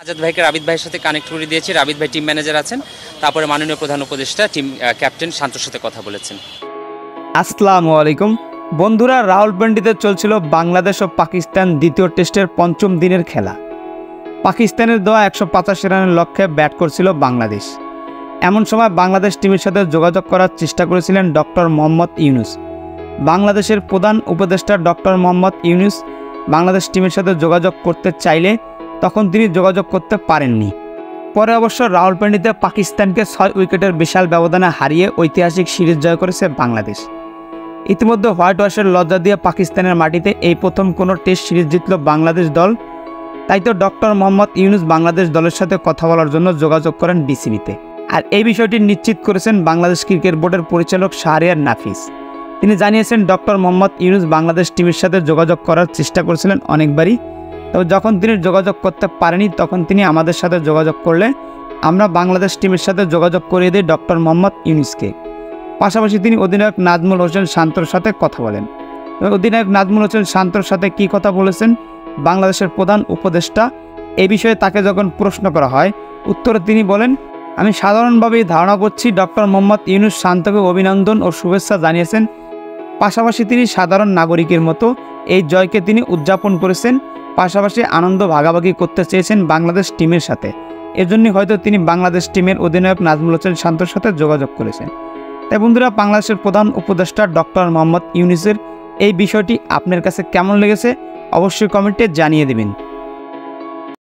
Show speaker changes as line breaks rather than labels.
আজাদ ভাইকে রাবিদ ভাইয়ের সাথে কানেক্ট করে দিয়েছি। রাবিদ ভাই টিম ম্যানেজার আছেন, তারপরে মাননীয় প্রধান উপদেষ্টা টিম ক্যাপ্টেন শান্তর সাথে কথা বলেছেন।
আসসালামু আলাইকুম বন্ধুরা, রাওয়ালপিন্ডিতে চলছিল বাংলাদেশ ও পাকিস্তান দ্বিতীয় টেস্টের পঞ্চম দিনের খেলা। পাকিস্তানের দেওয়া 185 রানের লক্ষ্যে ব্যাট করছিল বাংলাদেশ। এমন সময় বাংলাদেশ টিমের সাথে যোগাযোগ করার চেষ্টা করেছিলেন ডক্টর মোহাম্মদ ইউনুস। বাংলাদেশের প্রধান উপদেষ্টা ডক্টর মোহাম্মদ ইউনুস বাংলাদেশ টিমের সাথে যোগাযোগ করতে চাইলে তখন তিনি যোগাযোগ করতে পারেননি। পরে অবশ্য রাওয়ালপিন্ডিতে পাকিস্তানকে 6 উইকেটের বিশাল ব্যবধানে হারিয়ে ঐতিহাসিক সিরিজ জয় করেছে বাংলাদেশ। ইতিমধ্যে হোয়াইট ওয়াশের লজ্জা দিয়ে পাকিস্তানের মাটিতে এই প্রথম কোনো টেস্ট সিরিজ জিতল বাংলাদেশ দল। তাই তো ডক্টর মোহাম্মদ ইউনুস বাংলাদেশ দলের সাথে কথা বলার জন্য যোগাযোগ করেন বিসিবিতে। আর এই বিষয়টি নিশ্চিত করেছেন বাংলাদেশ ক্রিকেট বোর্ডের পরিচালক শাহরিয়ার নাফিস। তিনি জানিয়েছেন ডক্টর মোহাম্মদ ইউনুস বাংলাদেশ টিমের সাথে যোগাযোগ করার চেষ্টা করেছিলেন অনেকবারই, তবে যখন তিনি যোগাযোগ করতে পারেনি তখন তিনি আমাদের সাথে যোগাযোগ করলে আমরা বাংলাদেশ টিমের সাথে যোগাযোগ করিয়ে দিই ডক্টর মোহাম্মদ ইউনুসকে। পাশাপাশি তিনি অধিনায়ক নাজমুল হোসেন শান্তর সাথে কথা বলেন। অধিনায়ক নাজমুল হোসেন শান্তর সাথে কী কথা বলেছেন বাংলাদেশের প্রধান উপদেষ্টা, এ বিষয়ে তাকে যখন প্রশ্ন করা হয়, উত্তরে তিনি বলেন, আমি সাধারণভাবেই ধারণা করছি ডক্টর মোহাম্মদ ইউনুস শান্তকে অভিনন্দন ও শুভেচ্ছা জানিয়েছেন। পাশাপাশি তিনি সাধারণ নাগরিকের মতো এই জয়কে তিনি উদযাপন করেছেন, পাশাপাশি আনন্দ ভাগাভাগি করতে চেয়েছেন বাংলাদেশ টিমের সাথে। এজন্যই হয়তো তিনি বাংলাদেশ টিমের অধিনায়ক নাজমুল হোসেন শান্তর সাথে যোগাযোগ করেছেন। তাই বন্ধুরা, বাংলাদেশের প্রধান উপদেষ্টা ডক্টর মোহাম্মদ ইউনুসের এই বিষয়টি আপনার কাছে কেমন লেগেছে অবশ্যই কমেন্টে জানিয়ে দেবেন।